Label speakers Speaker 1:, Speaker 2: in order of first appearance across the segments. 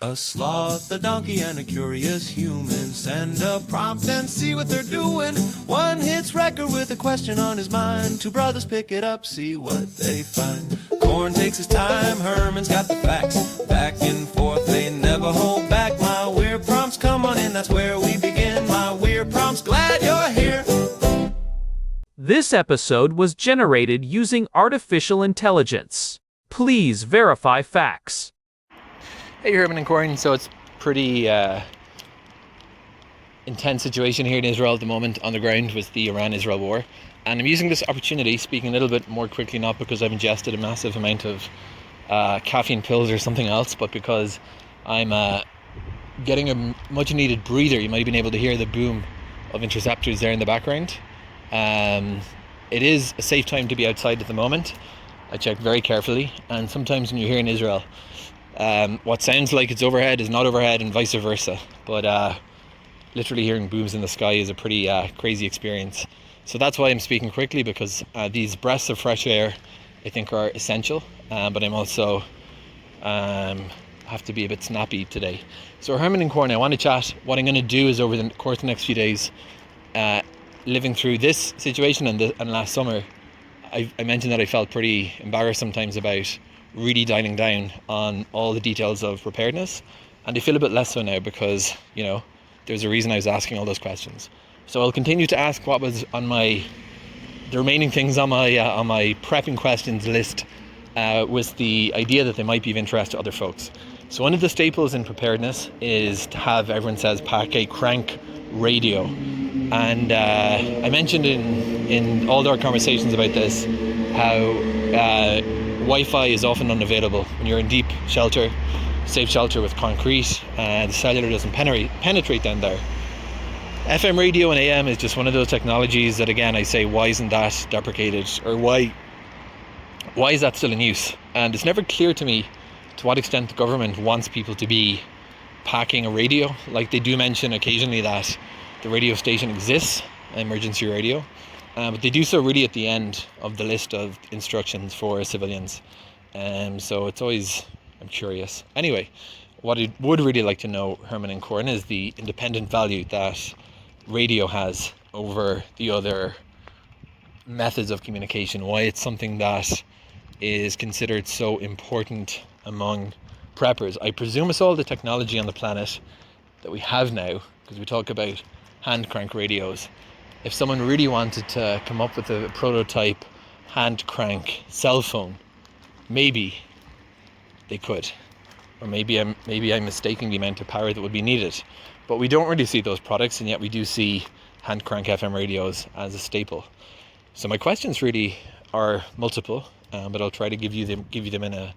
Speaker 1: A sloth, a donkey, and a curious human. Send a prompt and see what they're doing. One hits record with a question on his mind. Two brothers pick it up, see what they find. Corn takes his time, Herman's got the facts. Back and forth, they never hold back. My weird prompts, come on in, that's where we begin. My weird prompts, glad you're here.
Speaker 2: This episode was generated using artificial intelligence. Please verify facts.
Speaker 3: Hey, Herman and Corn. So it's pretty intense situation here in Israel at the moment on the ground with the Iran-Israel war. And I'm using this opportunity, speaking a little bit more quickly, not because I've ingested a massive amount of caffeine pills or something else, but because I'm getting a much needed breather. You might have been able to hear the boom of interceptors there in the background. It is a safe time to be outside at the moment. I checked very carefully, and sometimes when you're here in Israel, what sounds like it's overhead is not overhead, and vice versa. But literally hearing booms in the sky is a pretty crazy experience. So that's why I'm speaking quickly, because these breaths of fresh air I think are essential, but I'm also have to be a bit snappy today. So Herman and Corn, I want to chat. What I'm going to do is over the course of the next few days, living through this situation and last summer, I mentioned that I felt pretty embarrassed sometimes about really dialing down on all the details of preparedness, and I feel a bit less so now because, you know, there's a reason I was asking all those questions. So I'll continue to ask what was on the remaining things on my prepping questions list, with the idea that they might be of interest to other folks. So one of the staples in preparedness is to have, everyone says, pack a crank radio. And I mentioned in all our conversations about this how Wi-Fi is often unavailable when you're in deep shelter, safe shelter with concrete, and the cellular doesn't penetrate down there. FM radio and AM is just one of those technologies that, again, I say, why isn't that deprecated, or why is that still in use? And it's never clear to me to what extent the government wants people to be packing a radio. Like, they do mention occasionally that the radio station exists, emergency radio, but they do so really at the end of the list of instructions for civilians. So it's always, I'm curious. Anyway, what I would really like to know, Herman and Corn, is the independent value that radio has over the other methods of communication. Why it's something that is considered so important among preppers. I presume it's all the technology on the planet that we have now, because we talk about hand crank radios. If someone really wanted to come up with a prototype hand crank cell phone, maybe they could, or maybe I'm mistaking the amount of power that would be needed. But we don't really see those products, and yet we do see hand crank FM radios as a staple. So my questions really are multiple, but I'll try to give you them in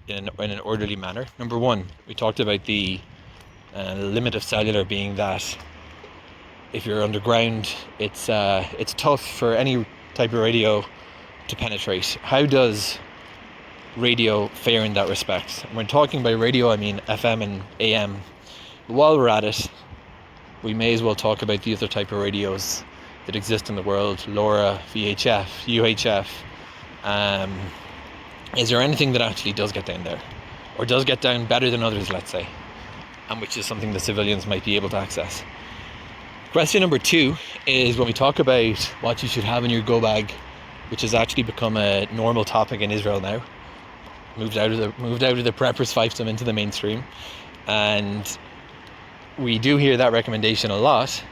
Speaker 3: an orderly manner. Number one, we talked about the limit of cellular being that if you're underground, it's tough for any type of radio to penetrate. How does radio fare in that respect? And when talking by radio, I mean FM and AM. While we're at it, we may as well talk about the other type of radios that exist in the world: LoRa, VHF, UHF. Is there anything that actually does get down there, or does get down better than others, let's say, and which is something that civilians might be able to access? Question number two is, when we talk about what you should have in your go bag, which has actually become a normal topic in Israel now, moved out of the preppers fiefdom into the mainstream, and we do hear that recommendation a lot.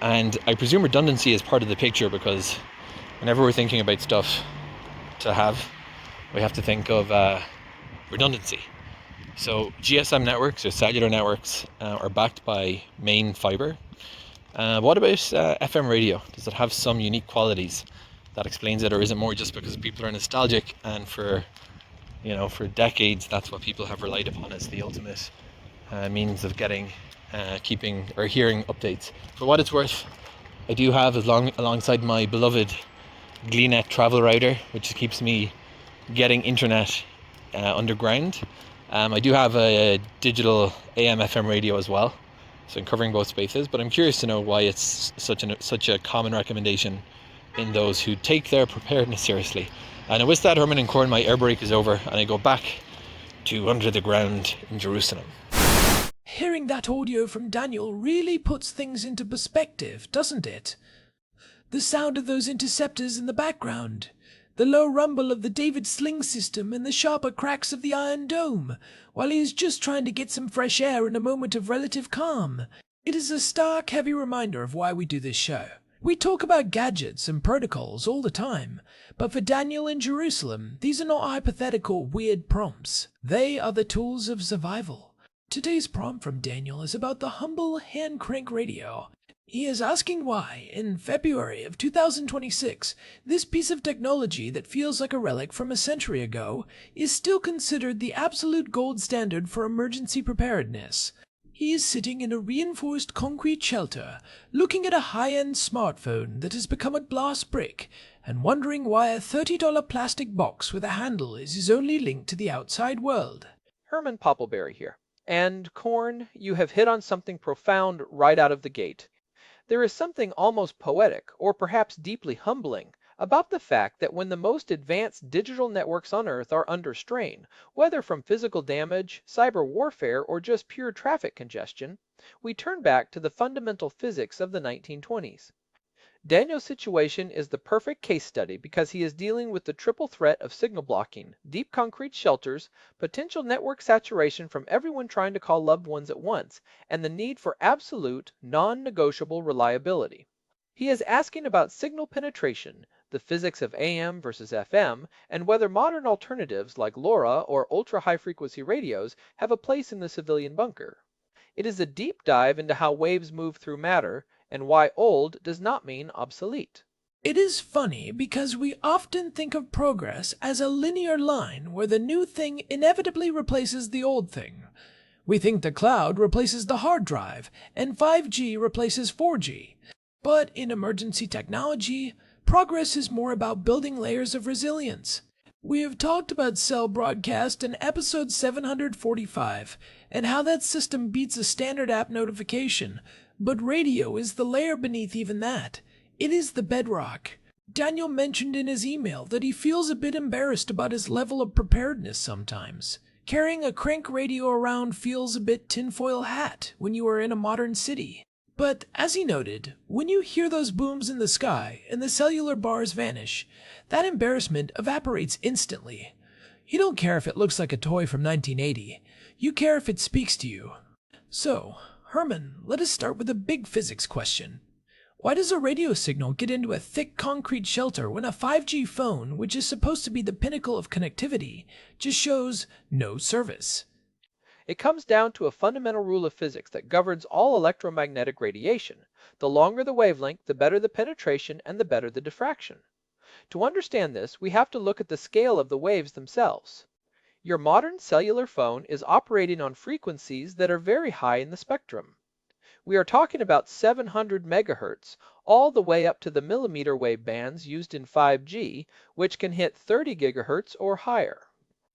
Speaker 3: And I presume redundancy is part of the picture, because whenever we're thinking about stuff to have, we have to think of redundancy. So GSM networks, or cellular networks, are backed by main fiber. What about FM radio? Does it have some unique qualities that explains it, or is it more just because people are nostalgic, and for decades that's what people have relied upon as the ultimate means of keeping or hearing updates? For what it's worth, I do have, alongside my beloved Gleanet travel router, which keeps me getting internet underground, I do have a digital AM FM radio as well, so I'm covering both spaces. But I'm curious to know why it's such a common recommendation in those who take their preparedness seriously. And with that, Herman and Corn, my air break is over, and I go back to under the ground in Jerusalem.
Speaker 4: Hearing that audio from Daniel really puts things into perspective, doesn't it? The sound of those interceptors in the background, the low rumble of the David Sling system and the sharper cracks of the Iron Dome, while he is just trying to get some fresh air in a moment of relative calm. It is a stark, heavy reminder of why we do this show. We talk about gadgets and protocols all the time, but for Daniel in Jerusalem, these are not hypothetical, weird prompts. They are the tools of survival. Today's prompt from Daniel is about the humble hand crank radio. He is asking why, in February of 2026, this piece of technology that feels like a relic from a century ago is still considered the absolute gold standard for emergency preparedness. He is sitting in a reinforced concrete shelter, looking at a high-end smartphone that has become a glass brick, and wondering why a $30 plastic box with a handle is his only link to the outside world.
Speaker 5: Herman Poppleberry here. And, Korn, you have hit on something profound right out of the gate. There is something almost poetic, or perhaps deeply humbling, about the fact that when the most advanced digital networks on Earth are under strain, whether from physical damage, cyber warfare, or just pure traffic congestion, we turn back to the fundamental physics of the 1920s. Daniel's situation is the perfect case study because he is dealing with the triple threat of signal blocking, deep concrete shelters, potential network saturation from everyone trying to call loved ones at once, and the need for absolute, non-negotiable reliability. He is asking about signal penetration, the physics of AM versus FM, and whether modern alternatives like LoRa or ultra-high frequency radios have a place in the civilian bunker. It is a deep dive into how waves move through matter, and why old does not mean obsolete.
Speaker 4: It is funny because we often think of progress as a linear line where the new thing inevitably replaces the old thing. We think the cloud replaces the hard drive and 5G replaces 4G. But in emergency technology, progress is more about building layers of resilience. We have talked about cell broadcast in episode 745 and how that system beats a standard app notification, but radio is the layer beneath even that. It is the bedrock. Daniel mentioned in his email that he feels a bit embarrassed about his level of preparedness sometimes. Carrying a crank radio around feels a bit tinfoil hat when you are in a modern city. But as he noted, when you hear those booms in the sky and the cellular bars vanish, that embarrassment evaporates instantly. You don't care if it looks like a toy from 1980. You care if it speaks to you. So, Herman, let us start with a big physics question. Why does a radio signal get into a thick concrete shelter when a 5G phone, which is supposed to be the pinnacle of connectivity, just shows no service?
Speaker 5: It comes down to a fundamental rule of physics that governs all electromagnetic radiation. The longer the wavelength, the better the penetration and the better the diffraction. To understand this, we have to look at the scale of the waves themselves. Your modern cellular phone is operating on frequencies that are very high in the spectrum. We are talking about 700 megahertz, all the way up to the millimeter wave bands used in 5G, which can hit 30 gigahertz or higher.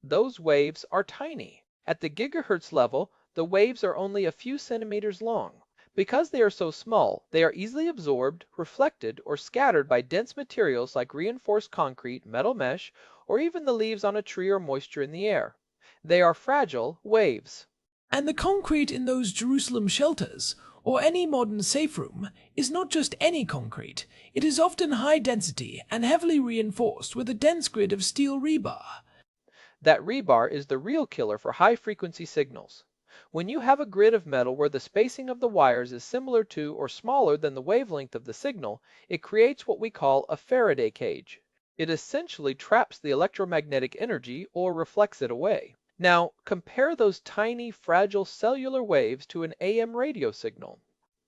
Speaker 5: Those waves are tiny. At the gigahertz level, the waves are only a few centimeters long. Because they are so small, they are easily absorbed, reflected, or scattered by dense materials like reinforced concrete, metal mesh, or even the leaves on a tree or moisture in the air. They are fragile waves.
Speaker 4: And the concrete in those Jerusalem shelters, or any modern safe room, is not just any concrete. It is often high density and heavily reinforced with a dense grid of steel rebar.
Speaker 5: That rebar is the real killer for high-frequency signals. When you have a grid of metal where the spacing of the wires is similar to or smaller than the wavelength of the signal, it creates what we call a Faraday cage. It essentially traps the electromagnetic energy or reflects it away. Now, compare those tiny, fragile cellular waves to an AM radio signal.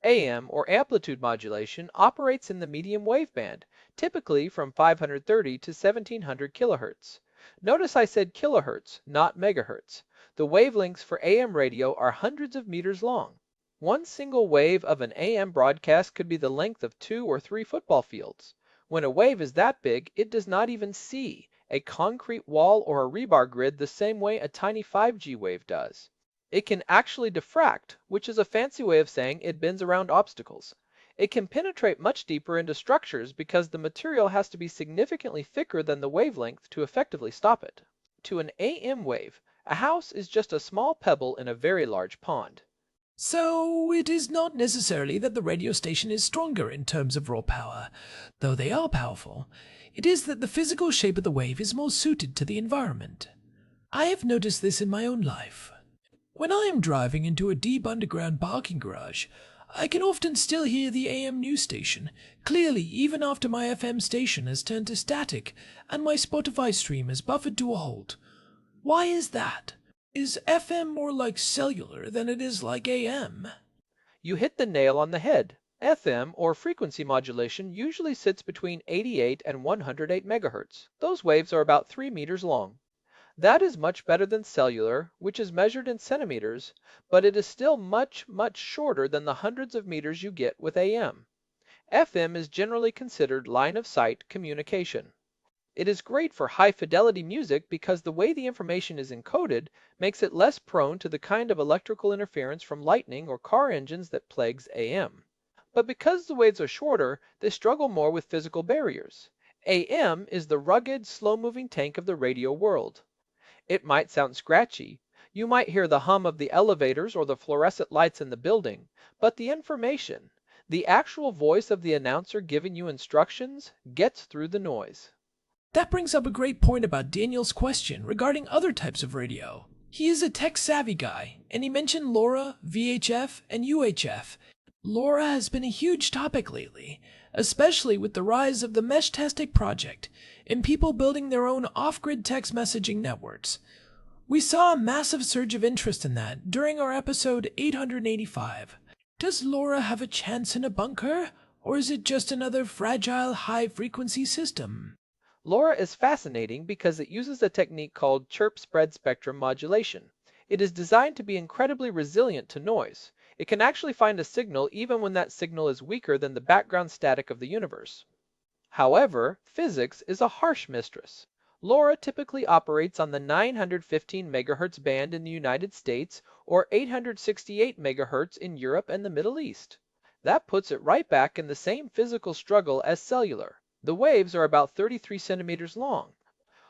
Speaker 5: AM, or amplitude modulation, operates in the medium wave band, typically from 530 to 1700 kilohertz. Notice I said kilohertz, not megahertz. The wavelengths for AM radio are hundreds of meters long. One single wave of an AM broadcast could be the length of 2 or 3 football fields. When a wave is that big, it does not even see a concrete wall or a rebar grid the same way a tiny 5G wave does. It can actually diffract, which is a fancy way of saying it bends around obstacles. It can penetrate much deeper into structures because the material has to be significantly thicker than the wavelength to effectively stop it. To an AM wave, a house is just a small pebble in a very large pond.
Speaker 4: So it is not necessarily that the radio station is stronger in terms of raw power, though they are powerful. It is that the physical shape of the wave is more suited to the environment. I have noticed this in my own life. When I am driving into a deep underground parking garage, I can often still hear the AM news station clearly even after my FM station has turned to static and my Spotify stream is buffered to a halt. Why is that? Is FM more like cellular than it is like AM?
Speaker 5: You hit the nail on the head. FM, or frequency modulation, usually sits between 88 and 108 megahertz. Those waves are about 3 meters long. That is much better than cellular, which is measured in centimeters, but it is still much, much shorter than the hundreds of meters you get with AM. FM is generally considered line-of-sight communication. It is great for high-fidelity music because the way the information is encoded makes it less prone to the kind of electrical interference from lightning or car engines that plagues AM. But because the waves are shorter, they struggle more with physical barriers. AM is the rugged, slow-moving tank of the radio world. It might sound scratchy. You might hear the hum of the elevators or the fluorescent lights in the building, but the information, the actual voice of the announcer giving you instructions, gets through the noise.
Speaker 4: That brings up a great point about Daniel's question regarding other types of radio. He is a tech-savvy guy, and he mentioned LoRa, VHF, and UHF. LoRa has been a huge topic lately, especially with the rise of the Mesh-tastic project and people building their own off-grid text messaging networks. We saw a massive surge of interest in that during our episode 885. Does LoRa have a chance in a bunker, or is it just another fragile high-frequency system?
Speaker 5: LoRa is fascinating because it uses a technique called chirp spread spectrum modulation. It is designed to be incredibly resilient to noise. It can actually find a signal even when that signal is weaker than the background static of the universe. However, physics is a harsh mistress. LoRa typically operates on the 915 MHz band in the United States or 868 MHz in Europe and the Middle East. That puts it right back in the same physical struggle as cellular. The waves are about 33 centimeters long.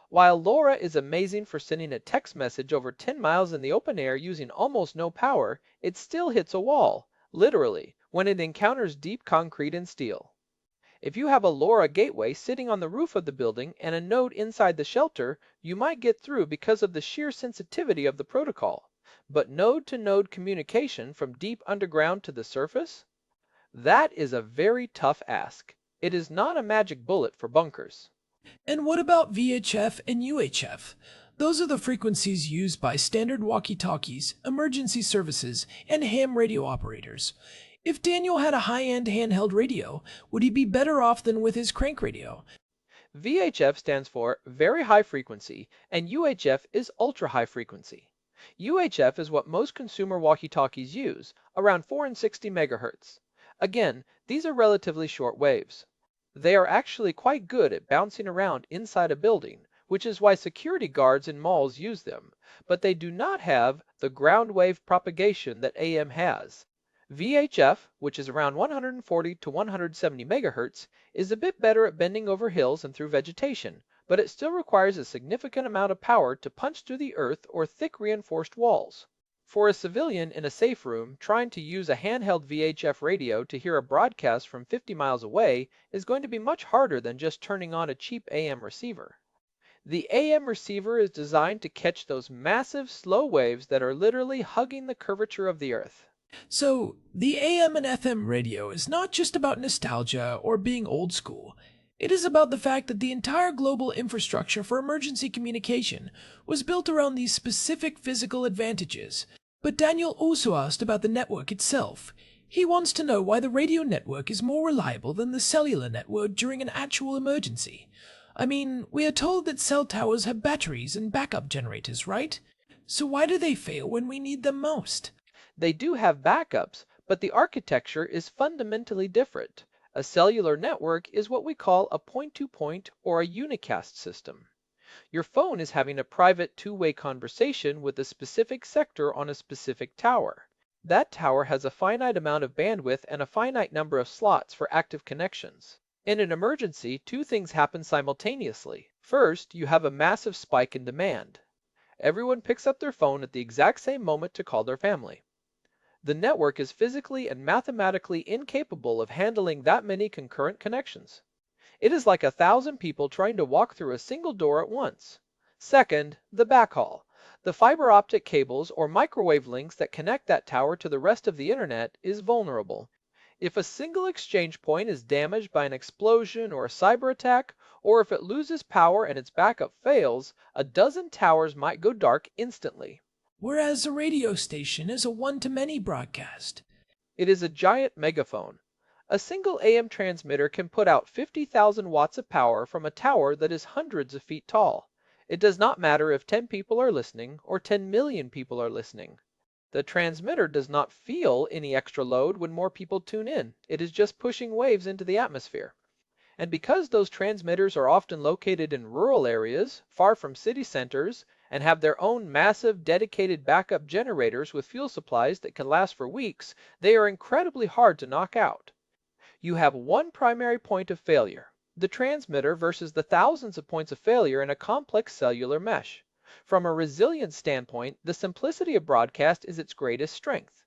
Speaker 5: While LoRa is amazing for sending a text message over 10 miles in the open air using almost no power, it still hits a wall, literally, when it encounters deep concrete and steel. If you have a LoRa gateway sitting on the roof of the building and a node inside the shelter, you might get through because of the sheer sensitivity of the protocol. But node-to-node communication from deep underground to the surface? That is a very tough ask. It is not a magic bullet for bunkers.
Speaker 4: And what about VHF and UHF? Those are the frequencies used by standard walkie-talkies, emergency services, and ham radio operators. If Daniel had a high-end handheld radio, would he be better off than with his crank radio?
Speaker 5: VHF stands for Very High Frequency, and UHF is Ultra High Frequency. UHF is what most consumer walkie-talkies use, around 4 and 60 megahertz. Again, these are relatively short waves. They are actually quite good at bouncing around inside a building, which is why security guards in malls use them, but they do not have the ground wave propagation that AM has. VHF, which is around 140 to 170 megahertz, is a bit better at bending over hills and through vegetation, but it still requires a significant amount of power to punch through the earth or thick reinforced walls. For a civilian in a safe room, trying to use a handheld VHF radio to hear a broadcast from 50 miles away is going to be much harder than just turning on a cheap AM receiver. The AM receiver is designed to catch those massive slow waves that are literally hugging the curvature of the earth.
Speaker 4: So, the AM and FM radio is not just about nostalgia or being old school. It is about the fact that the entire global infrastructure for emergency communication was built around these specific physical advantages. But Daniel also asked about the network itself. He wants to know why the radio network is more reliable than the cellular network during an actual emergency. I mean, we are told that cell towers have batteries and backup generators, right? So why do they fail when we need them most?
Speaker 5: They do have backups, but the architecture is fundamentally different. A cellular network is what we call a point-to-point or a unicast system. Your phone is having a private two-way conversation with a specific sector on a specific tower. That tower has a finite amount of bandwidth and a finite number of slots for active connections. In an emergency, two things happen simultaneously. First, you have a massive spike in demand. Everyone picks up their phone at the exact same moment to call their family. The network is physically and mathematically incapable of handling that many concurrent connections. It is like 1,000 people trying to walk through a single door at once. Second, the backhaul. The fiber optic cables or microwave links that connect that tower to the rest of the internet is vulnerable. If a single exchange point is damaged by an explosion or a cyber attack, or if it loses power and its backup fails, a dozen towers might go dark instantly.
Speaker 4: Whereas a radio station is a one-to-many broadcast.
Speaker 5: It is a giant megaphone. A single AM transmitter can put out 50,000 watts of power from a tower that is hundreds of feet tall. It does not matter if 10 people are listening or 10 million people are listening. The transmitter does not feel any extra load when more people tune in. It is just pushing waves into the atmosphere. And because those transmitters are often located in rural areas, far from city centers, and have their own massive dedicated backup generators with fuel supplies that can last for weeks, they are incredibly hard to knock out. You have one primary point of failure, the transmitter versus the thousands of points of failure in a complex cellular mesh. From a resilience standpoint, the simplicity of broadcast is its greatest strength.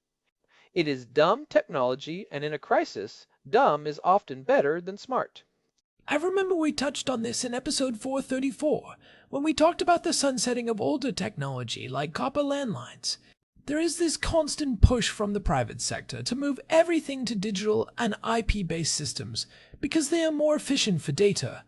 Speaker 5: It is dumb technology, and in a crisis, dumb is often better than smart.
Speaker 4: I remember we touched on this in episode 434, when we talked about the sunsetting of older technology like copper landlines. There is this constant push from the private sector to move everything to digital and IP-based systems because they are more efficient for data.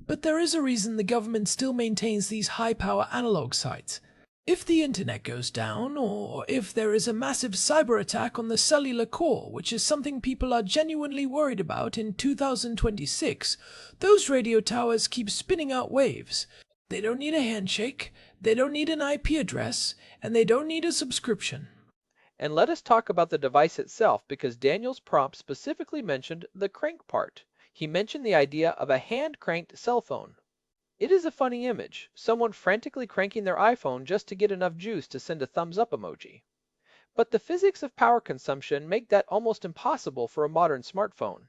Speaker 4: But there is a reason the government still maintains these high-power analog sites. If the internet goes down, or if there is a massive cyber attack on the cellular core, which is something people are genuinely worried about in 2026, those radio towers keep spinning out waves. They don't need a handshake, they don't need an IP address, and they don't need a subscription.
Speaker 5: And let us talk about the device itself, because Daniel's prompt specifically mentioned the crank part. He mentioned the idea of a hand-cranked cell phone. It is a funny image, someone frantically cranking their iPhone just to get enough juice to send a thumbs up emoji. But the physics of power consumption make that almost impossible for a modern smartphone.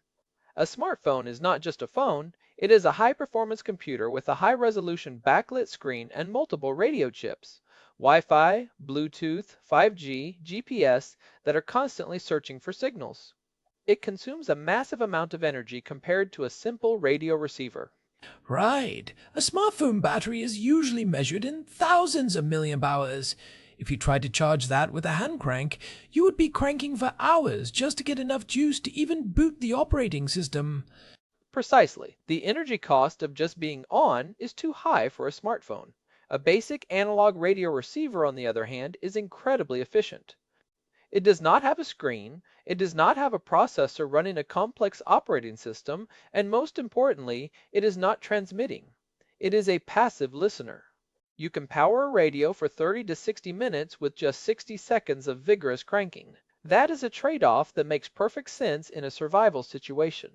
Speaker 5: A smartphone is not just a phone, it is a high-performance computer with a high-resolution backlit screen and multiple radio chips, Wi-Fi, Bluetooth, 5G, GPS that are constantly searching for signals. It consumes a massive amount of energy compared to a simple radio receiver.
Speaker 4: Right. A smartphone battery is usually measured in thousands of milliamp hours. If you tried to charge that with a hand crank, you would be cranking for hours just to get enough juice to even boot the operating system.
Speaker 5: Precisely. The energy cost of just being on is too high for a smartphone. A basic analog radio receiver, on the other hand, is incredibly efficient. It does not have a screen, it does not have a processor running a complex operating system, and most importantly, it is not transmitting. It is a passive listener. You can power a radio for 30 to 60 minutes with just 60 seconds of vigorous cranking. That is a trade-off that makes perfect sense in a survival situation.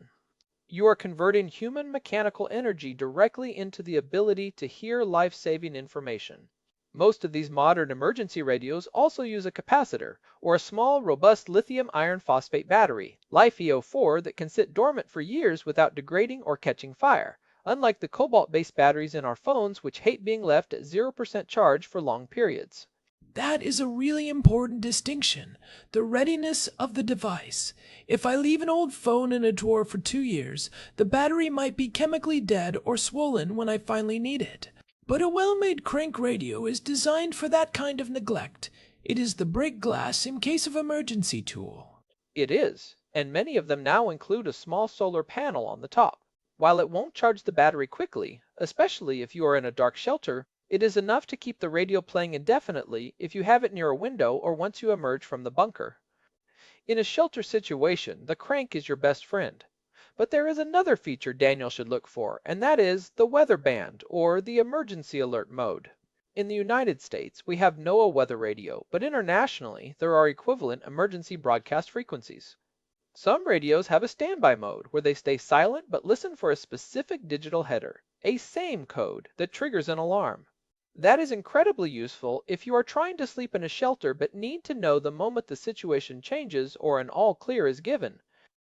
Speaker 5: You are converting human mechanical energy directly into the ability to hear life-saving information. Most of these modern emergency radios also use a capacitor, or a small, robust lithium iron phosphate battery, LiFeO4, that can sit dormant for years without degrading or catching fire, unlike the cobalt-based batteries in our phones which hate being left at 0% charge for long periods.
Speaker 4: That is a really important distinction, the readiness of the device. If I leave an old phone in a drawer for 2 years, the battery might be chemically dead or swollen when I finally need it. But a well-made crank radio is designed for that kind of neglect. It is the break glass in case of emergency tool.
Speaker 5: It is, and many of them now include a small solar panel on the top. While it won't charge the battery quickly, especially if you are in a dark shelter, it is enough to keep the radio playing indefinitely if you have it near a window or once you emerge from the bunker. In a shelter situation, the crank is your best friend. But there is another feature Daniel should look for, and that is the weather band, or the emergency alert mode. In the United States, we have NOAA weather radio, but internationally, there are equivalent emergency broadcast frequencies. Some radios have a standby mode, where they stay silent but listen for a specific digital header, a SAME code, that triggers an alarm. That is incredibly useful if you are trying to sleep in a shelter but need to know the moment the situation changes or an all clear is given.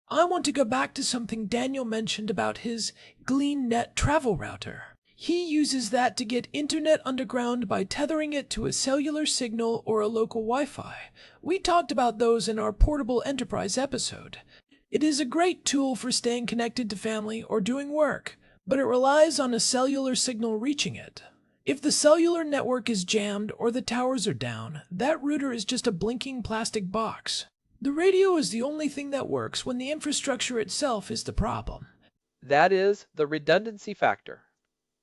Speaker 4: I want to go back to something Daniel mentioned about his GleanNet travel router. He uses that to get internet underground by tethering it to a cellular signal or a local Wi-Fi. We talked about those in our portable enterprise episode. It is a great tool for staying connected to family or doing work, but it relies on a cellular signal reaching it. If the cellular network is jammed or the towers are down, that router is just a blinking plastic box. The radio is the only thing that works when the infrastructure itself is the problem.
Speaker 5: That is the redundancy factor.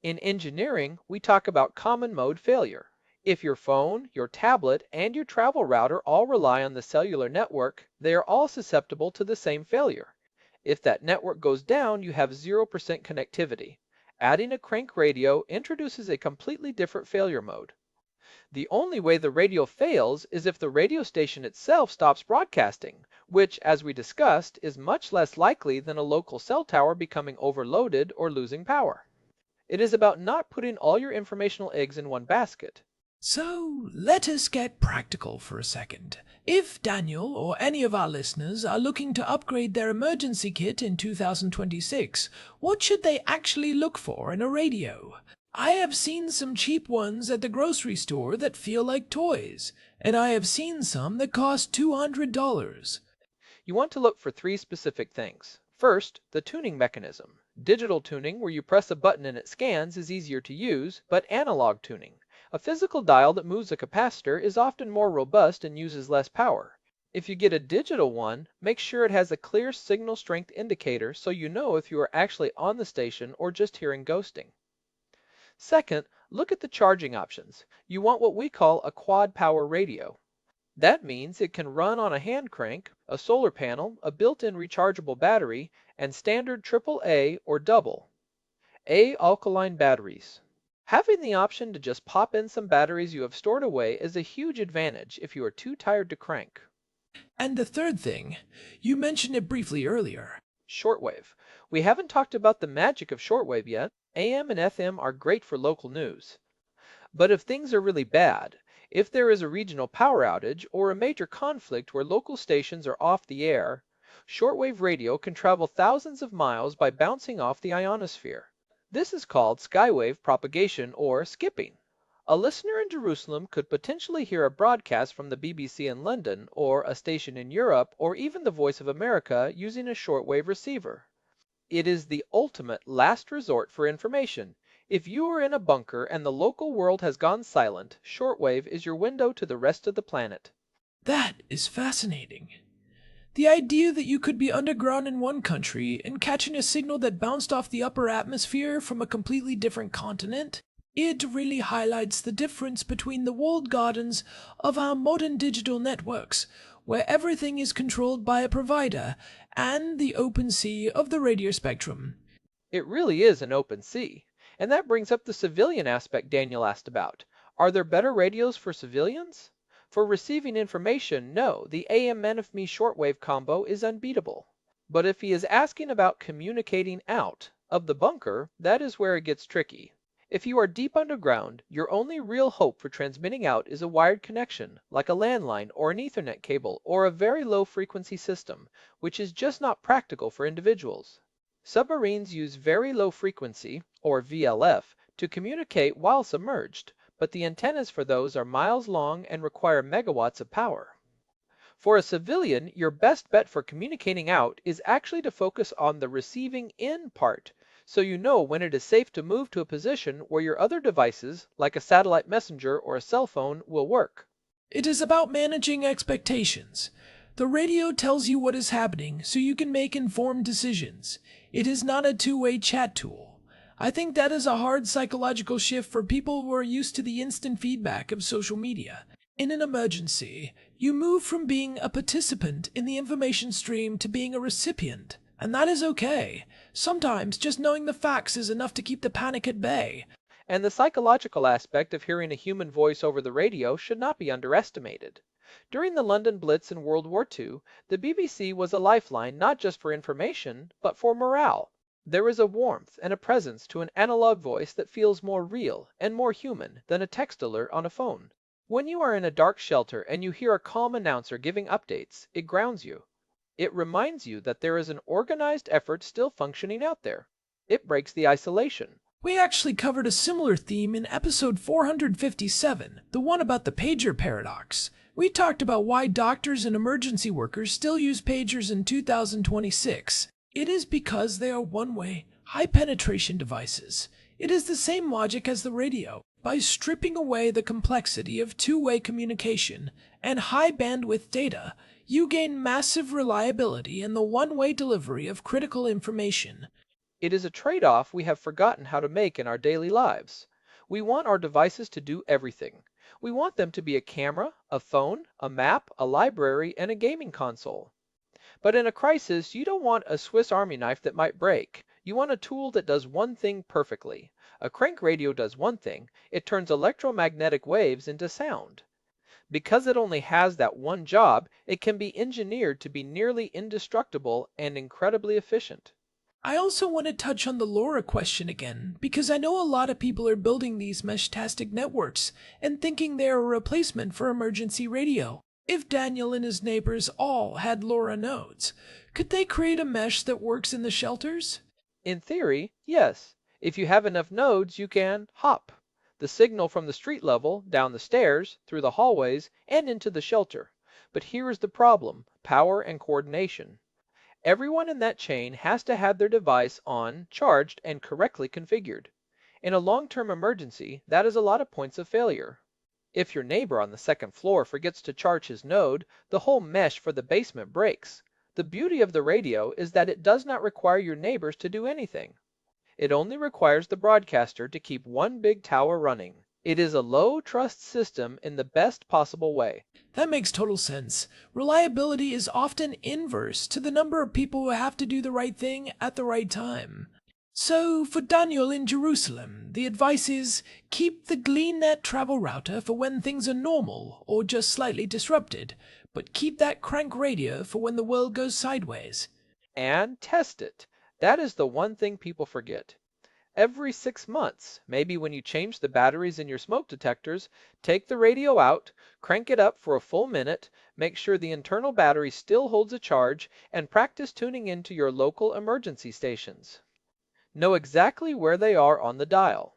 Speaker 5: In engineering, we talk about common mode failure. If your phone, your tablet, and your travel router all rely on the cellular network, they are all susceptible to the same failure. If that network goes down, you have 0% connectivity. Adding a crank radio introduces a completely different failure mode. The only way the radio fails is if the radio station itself stops broadcasting, which, as we discussed, is much less likely than a local cell tower becoming overloaded or losing power. It is about not putting all your informational eggs in one basket.
Speaker 4: So, let us get practical for a second. If Daniel or any of our listeners are looking to upgrade their emergency kit in 2026, what should they actually look for in a radio? I have seen some cheap ones at the grocery store that feel like toys, and I have seen some that cost $200.
Speaker 5: You want to look for 3 specific things. First, the tuning mechanism. Digital tuning, where you press a button and it scans, is easier to use, but analog tuning. A physical dial that moves a capacitor is often more robust and uses less power. If you get a digital one, make sure it has a clear signal strength indicator so you know if you are actually on the station or just hearing ghosting. Second, look at the charging options. You want what we call a quad power radio. That means it can run on a hand crank, a solar panel, a built-in rechargeable battery, and standard AAA or AA alkaline batteries. Having the option to just pop in some batteries you have stored away is a huge advantage if you are too tired to crank.
Speaker 4: And the third thing, you mentioned it briefly earlier.
Speaker 5: Shortwave. We haven't talked about the magic of shortwave yet. AM and FM are great for local news. But if things are really bad, if there is a regional power outage or a major conflict where local stations are off the air, shortwave radio can travel thousands of miles by bouncing off the ionosphere. This is called skywave propagation or skipping. A listener in Jerusalem could potentially hear a broadcast from the BBC in London or a station in Europe or even the Voice of America using a shortwave receiver. It is the ultimate last resort for information. If you are in a bunker and the local world has gone silent, shortwave is your window to the rest of the planet.
Speaker 4: That is fascinating. The idea that you could be underground in one country and catching a signal that bounced off the upper atmosphere from a completely different continent, it really highlights the difference between the walled gardens of our modern digital networks, where everything is controlled by a provider, and the open sea of the radio spectrum.
Speaker 5: It really is an open sea. And that brings up the civilian aspect Daniel asked about. Are there better radios for civilians? For receiving information, no, the AM Man-of-Me shortwave combo is unbeatable. But if he is asking about communicating out of the bunker, that is where it gets tricky. If you are deep underground, your only real hope for transmitting out is a wired connection, like a landline or an Ethernet cable or a very low frequency system, which is just not practical for individuals. Submarines use very low frequency, or VLF, to communicate while submerged, but the antennas for those are miles long and require megawatts of power. For a civilian, your best bet for communicating out is actually to focus on the receiving in part, so you know when it is safe to move to a position where your other devices, like a satellite messenger or a cell phone, will work.
Speaker 4: It is about managing expectations. The radio tells you what is happening so you can make informed decisions. It is not a two-way chat tool. I think that is a hard psychological shift for people who are used to the instant feedback of social media. In an emergency, you move from being a participant in the information stream to being a recipient, and that is okay. Sometimes just knowing the facts is enough to keep the panic at bay.
Speaker 5: And the psychological aspect of hearing a human voice over the radio should not be underestimated. During the London Blitz in World War II, the BBC was a lifeline not just for information, but for morale. There is a warmth and a presence to an analog voice that feels more real and more human than a text alert on a phone. When you are in a dark shelter and you hear a calm announcer giving updates, it grounds you. It reminds you that there is an organized effort still functioning out there. It breaks the isolation.
Speaker 4: We actually covered a similar theme in episode 457, the one about the pager paradox. We talked about why doctors and emergency workers still use pagers in 2026. It is because they are one-way, high-penetration devices. It is the same logic as the radio. By stripping away the complexity of two-way communication and high-bandwidth data, you gain massive reliability in the one-way delivery of critical information.
Speaker 5: It is a trade-off we have forgotten how to make in our daily lives. We want our devices to do everything. We want them to be a camera, a phone, a map, a library, and a gaming console. But in a crisis, you don't want a Swiss Army knife that might break. You want a tool that does one thing perfectly. A crank radio does one thing. It turns electromagnetic waves into sound. Because it only has that one job, it can be engineered to be nearly indestructible and incredibly efficient.
Speaker 4: I also want to touch on the LoRa question again, because I know a lot of people are building these mesh-tastic networks and thinking they're a replacement for emergency radio. If Daniel and his neighbors all had LoRa nodes, could they create a mesh that works in the shelters?
Speaker 5: In theory, yes. If you have enough nodes, you can hop the signal from the street level, down the stairs, through the hallways, and into the shelter. But here is the problem: power and coordination. Everyone in that chain has to have their device on, charged, and correctly configured. In a long-term emergency, that is a lot of points of failure. If your neighbor on the second floor forgets to charge his node, the whole mesh for the basement breaks. The beauty of the radio is that it does not require your neighbors to do anything. It only requires the broadcaster to keep one big tower running. It is a low-trust system in the best possible way.
Speaker 4: That makes total sense. Reliability is often inverse to the number of people who have to do the right thing at the right time. So, for Daniel in Jerusalem, the advice is keep the GleanNet travel router for when things are normal or just slightly disrupted, but keep that crank radio for when the world goes sideways.
Speaker 5: And test it. That is the one thing people forget. Every 6 months, maybe when you change the batteries in your smoke detectors, take the radio out, crank it up for a full minute, make sure the internal battery still holds a charge, and practice tuning into your local emergency stations. Know exactly where they are on the dial.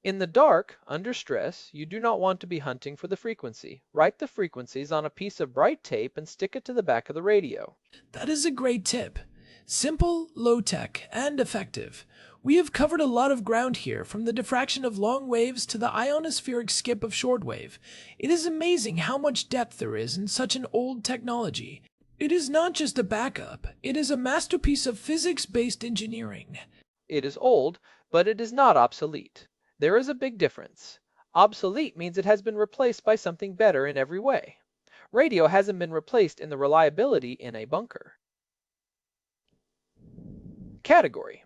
Speaker 5: In the dark, under stress, you do not want to be hunting for the frequency. Write the frequencies on a piece of bright tape and stick it to the back of the radio.
Speaker 4: That is a great tip. Simple, low-tech, and effective. We have covered a lot of ground here, from the diffraction of long waves to the ionospheric skip of shortwave. It is amazing how much depth there is in such an old technology. It is not just a backup, it is a masterpiece of physics-based engineering.
Speaker 5: It is old, but it is not obsolete. There is a big difference. Obsolete means it has been replaced by something better in every way. Radio hasn't been replaced in the reliability in a bunker. Category.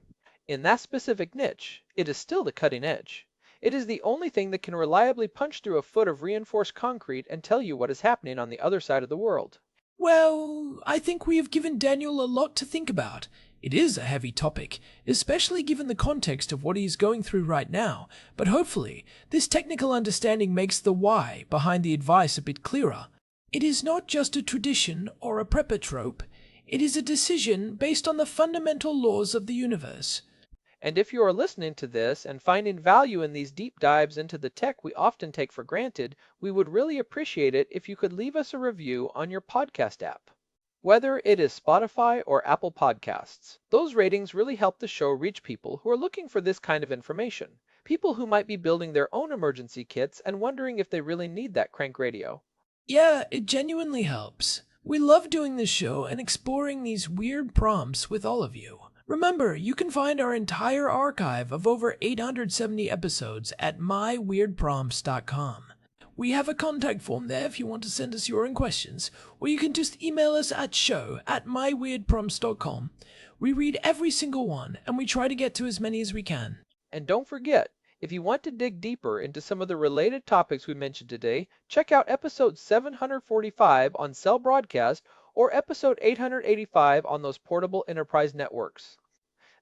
Speaker 5: In that specific niche, it is still the cutting edge. It is the only thing that can reliably punch through a foot of reinforced concrete and tell you what is happening on the other side of the world.
Speaker 4: Well, I think we have given Daniel a lot to think about. It is a heavy topic, especially given the context of what he is going through right now, but hopefully, this technical understanding makes the why behind the advice a bit clearer. It is not just a tradition or a prepper trope, it is a decision based on the fundamental laws of the universe.
Speaker 5: And if you are listening to this and finding value in these deep dives into the tech we often take for granted, we would really appreciate it if you could leave us a review on your podcast app. Whether it is Spotify or Apple Podcasts, those ratings really help the show reach people who are looking for this kind of information. People who might be building their own emergency kits and wondering if they really need that crank radio.
Speaker 4: Yeah, it genuinely helps. We love doing this show and exploring these weird prompts with all of you. Remember, you can find our entire archive of over 870 episodes at myweirdprompts.com. We have a contact form there if you want to send us your own questions, or you can just email us at show@myweirdprompts.com. We read every single one, and we try to get to as many as we can.
Speaker 5: And don't forget, if you want to dig deeper into some of the related topics we mentioned today, check out episode 745 on Cell Broadcast or episode 885 on those portable enterprise networks.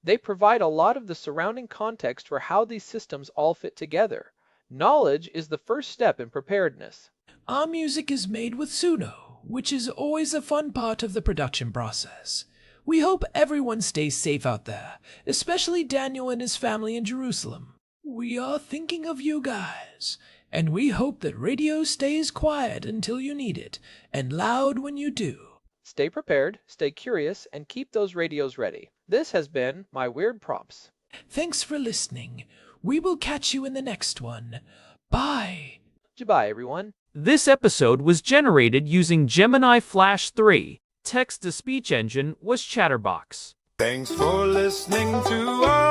Speaker 5: They provide a lot of the surrounding context for how these systems all fit together. Knowledge is the first step in preparedness.
Speaker 4: Our music is made with Suno, which is always a fun part of the production process. We hope everyone stays safe out there, especially Daniel and his family in Jerusalem. We are thinking of you guys, and we hope that radio stays quiet until you need it, and loud when you do.
Speaker 5: Stay prepared, stay curious, and keep those radios ready. This has been My Weird Prompts.
Speaker 4: Thanks for listening. We will catch you in the next one. Bye.
Speaker 5: Goodbye, everyone.
Speaker 2: This episode was generated using Gemini Flash 3. Text-to-speech engine was Chatterbox.
Speaker 1: Thanks for listening to our